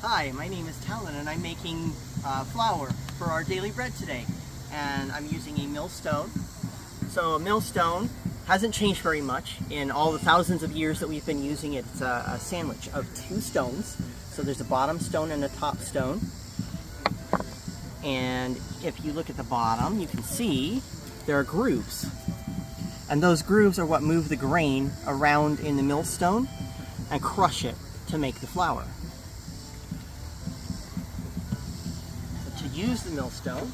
Hi, my name is Talon and I'm making flour for our daily bread today. And I'm using a millstone. So a millstone hasn't changed very much in all the thousands of years that we've been using it. It's a sandwich of two stones. So there's a bottom stone and a top stone. And if you look at the bottom, you can see there are grooves. And those grooves are what move the grain around in the millstone and crush it to make the flour. So to use the millstone,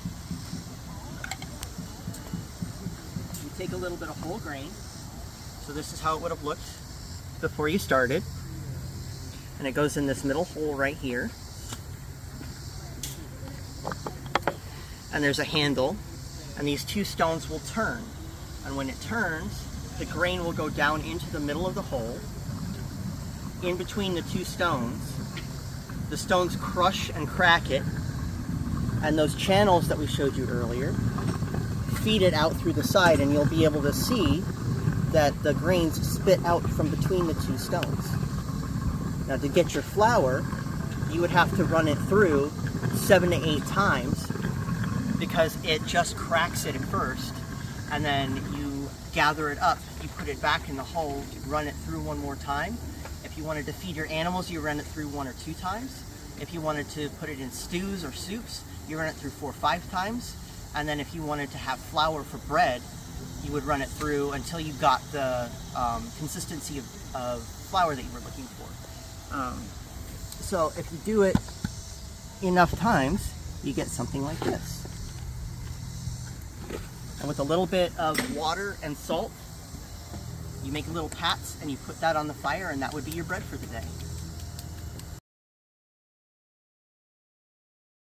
you take a little bit of whole grain. So this is how it would have looked before you started. And it goes in this middle hole right here. And there's a handle, and these two stones will turn. And when it turns, the grain will go down into the middle of the hole. In between the two stones, the stones crush and crack it, and those channels that we showed you earlier feed it out through the side, and you'll be able to see that the grains spit out from between the two stones. Now to get your flour, you would have to run it through 7 to 8 times because it just cracks it at first, and then you gather it up, you put it back in the hole, run it through one more time. If you wanted to feed your animals, you run it through 1 or 2 times. If you wanted to put it in stews or soups, you run it through 4 or 5 times. And then if you wanted to have flour for bread, you would run it through until you got the consistency of flour that you were looking for. So if you do it enough times, you get something like this. And with a little bit of water and salt, you make little pats and you put that on the fire, and that would be your bread for the day.